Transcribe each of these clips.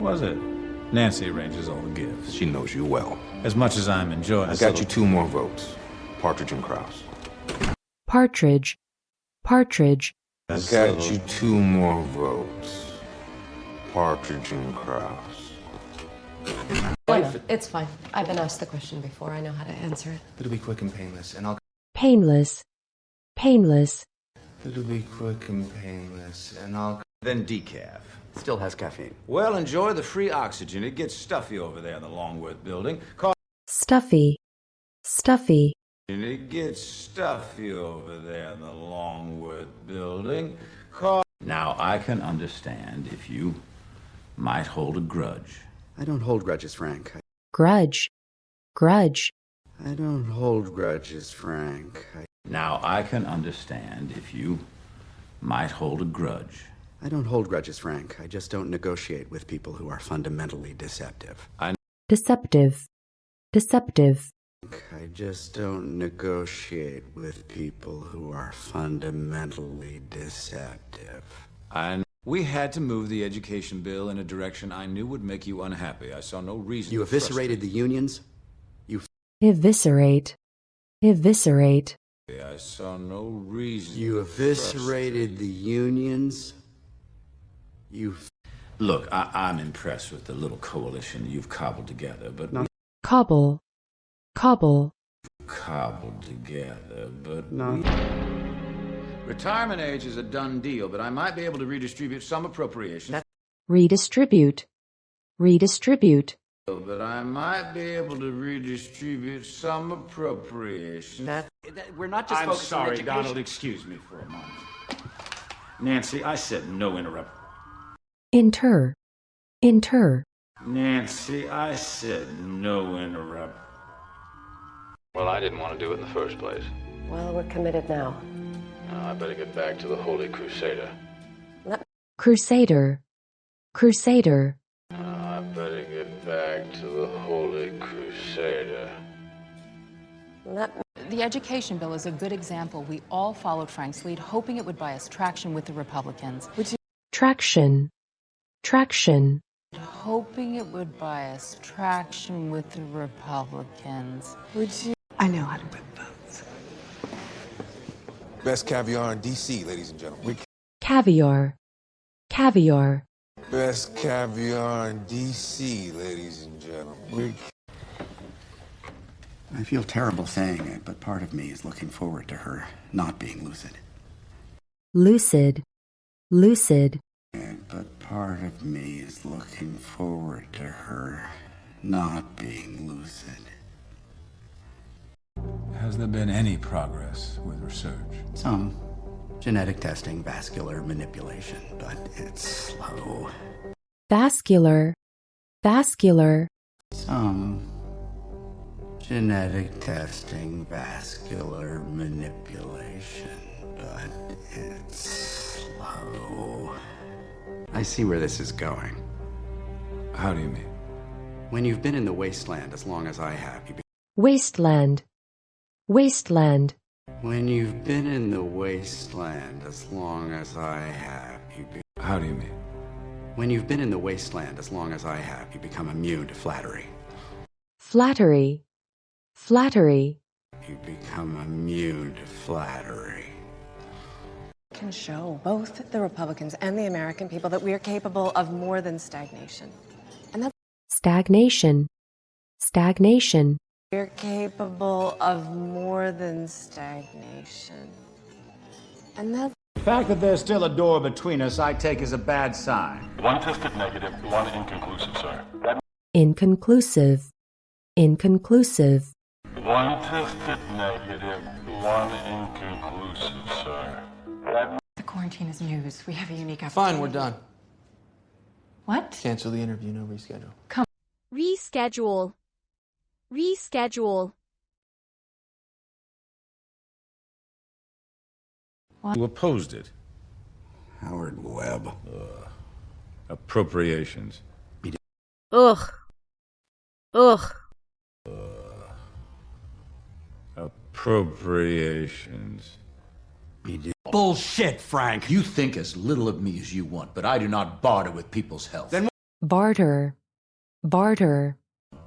Was it? Nancy arranges all the gifts. She knows you well. As much as I'm enjoying... I got you 2 more votes. Partridge and Krause. Partridge. Partridge. I got you 2 more votes. Partridge and Krause. It's fine. I've been asked the question before. I know how to answer it. It'll be quick and painless, and I'll... Painless. Painless. It'll be quick and painless, and I'll... Then decaf. Still has caffeine. Well, enjoy the free oxygen. It gets stuffy over there in the Longworth building. Stuffy. Stuffy. And it gets stuffy over there in the Longworth building. Now, I can understand if you might hold a grudge. I don't hold grudges, Frank. Grudge. Grudge. I don't hold grudges, Frank. Now, I can understand if you might hold a grudge. I don't hold grudges, Frank. I just don't negotiate with people who are fundamentally deceptive. Deceptive. Deceptive. I just don't negotiate with people who are fundamentally deceptive. We had to move the education bill in a direction I knew would make you unhappy. I saw no reason. You eviscerated the unions? Eviscerate. Eviscerate. I saw no reason. You eviscerated the unions? Look, I'm impressed with the little coalition you've cobbled together, but... No. Cobble. Cobble. Cobbled together, but... No. Retirement age is a done deal, but I might be able to redistribute some appropriations. Redistribute. Redistribute. But I might be able to redistribute some appropriations. We're not just focused on education. Donald, excuse me for a moment. Nancy, I said no interrupt. Inter. Inter. Nancy, I said no interrupt. Well, I didn't want to do it in the first place. Well, we're committed now. I better get back to the Holy Crusader. Crusader. Crusader. I better get back to the Holy Crusader. The education bill is a good example. We all followed Frank's lead, hoping it would buy us traction with the Republicans. Traction. Traction. Hoping it would buy us traction with the Republicans. I know how to win votes. Best caviar in D.C., ladies and gentlemen. Caviar. Caviar. Best caviar in D.C., ladies and gentlemen. I feel terrible saying it, but part of me is looking forward to her not being lucid. Lucid. Lucid. But part of me is looking forward to her not being lucid. Has there been any progress with research? Some genetic testing, vascular manipulation, but it's slow. Vascular. Vascular. Some genetic testing, vascular manipulation, but it's slow. I see where this is going. How do you mean? When you've been in the wasteland as long as I have, Wasteland. Wasteland. When you've been in the wasteland as long as I have, How do you mean? When you've been in the wasteland as long as I have, you become immune to flattery. Flattery. Flattery. You become immune to flattery. Can show both the Republicans and the American people that we are capable of more than stagnation. And that's Stagnation. Stagnation. we're capable of more than stagnation. And that's The fact that there's still a door between us, I take as a bad sign. 1 tested negative, 1 inconclusive, sir. Inconclusive. Inconclusive. 1 tested negative, 1 inconclusive, sir. The quarantine is news. We have a unique opportunity. Fine, we're done. What? Cancel the interview, no reschedule. Reschedule. Reschedule. Who opposed it? Howard Webb. Appropriations. Ugh. Ugh. Appropriations. Bullshit, Frank. You think as little of me as you want, but I do not barter with people's health. Then barter, barter,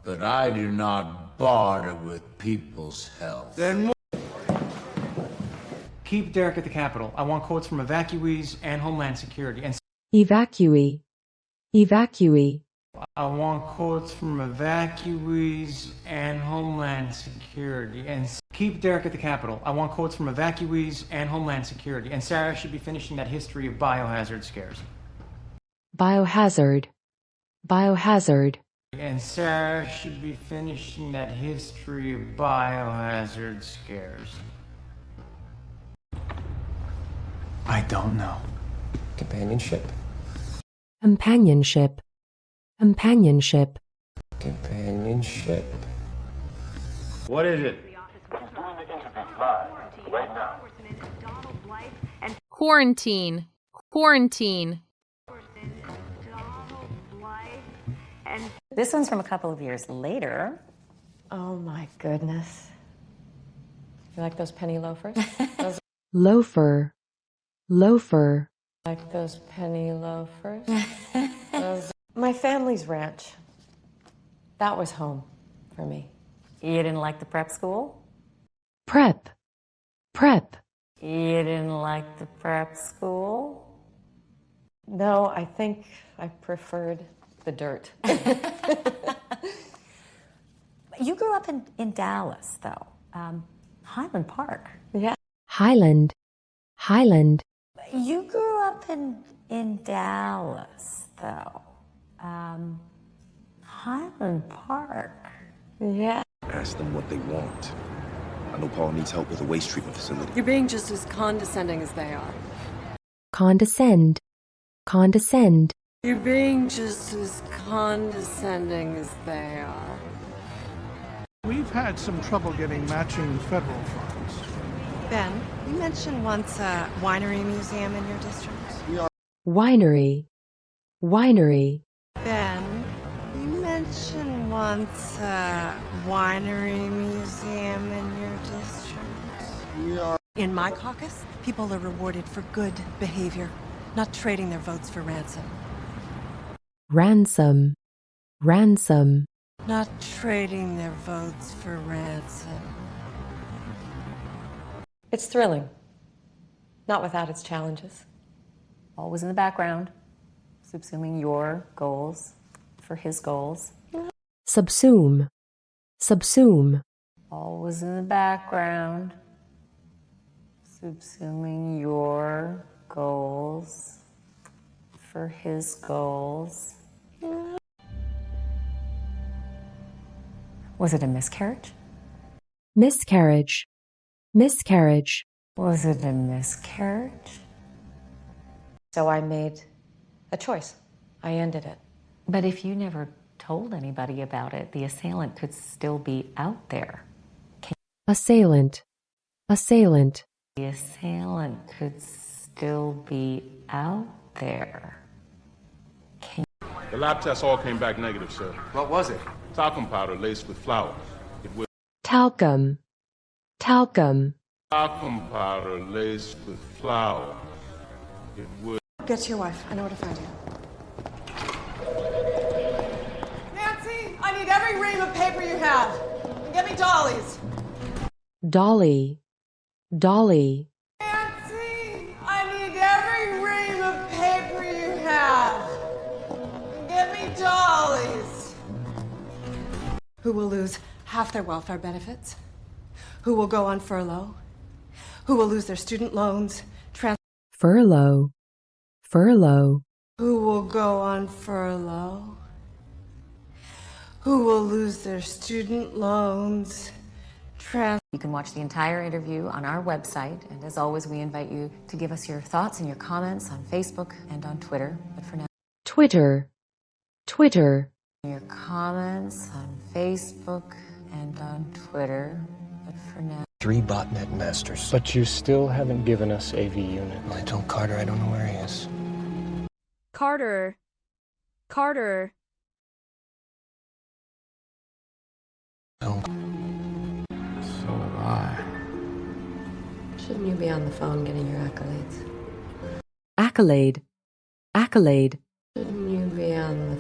But I do not barter with people's health. Then Keep Derek at the Capitol. I want quotes from evacuees and Homeland Security. And evacuee, evacuee, I want quotes from evacuees and Homeland Security. And keep Derek at the Capitol. I want quotes from evacuees and Homeland Security. And Sarah should be finishing that history of biohazard scares. biohazard, biohazard, And Sarah should be finishing that history of biohazard scares. I don't know. companionship. companionship, companionship, Companionship. What is it? Quarantine. Quarantine. This one's from a couple of years later. Oh my goodness. You like those penny loafers? Those loafer, loafer, like those penny loafers? My family's ranch. That was home for me. You didn't like the prep school? prep, prep, You didn't like the prep school? No, I think I preferred the dirt. You grew up in Dallas, though. Highland Park. Yeah. Highland, Highland, You grew up in Dallas, though. Highland Park. Yeah. Ask them what they want. I know Paul needs help with a waste treatment facility. You're being just as condescending as they are. condescend, condescend, You're being just as condescending as they are. We've had some trouble getting matching federal funds. Ben, you mentioned once a winery museum in your district. winery, winery, Ben, you mentioned once a winery museum in your district. In my caucus, people are rewarded for good behavior, not trading their votes for ransom. ransom, ransom, Not trading their votes for ransom. It's thrilling. Not without its challenges. Always in the background, subsuming your goals for his goals. subsume, subsume, Always in the background, subsuming your goals for his goals. Was it a miscarriage? miscarriage, miscarriage, Was it a miscarriage? So I made a choice. I ended it. But if you never told anybody about it, the assailant could still be out there. assailant, assailant, The assailant could still be out there. The lab tests all came back negative, sir. What was it? Talcum powder laced with flour. It was talcum, talcum, talcum powder laced with flour. It was. Get to your wife. I know where to find you. Nancy, I need every ream of paper you have. And get me dollies. dolly, dolly, Nancy, I need every ream of paper you have. And get me dollies. Who will lose half their welfare benefits? Who will go on furlough? Who will lose their student loans? furlough, furlough, Who will go on furlough? Who will lose their student loans? You can watch the entire interview on our website, and as always, we invite you to give us your thoughts and your comments on Facebook and on Twitter. But for now, Twitter, Twitter, your comments on Facebook and on Twitter. But for now, 3 botnet masters. But you still haven't given us AV unit. I told Carter I don't know where he is. Carter. Carter. No. So have I. Shouldn't you be on the phone getting your accolades? accolade, accolade, Shouldn't you be on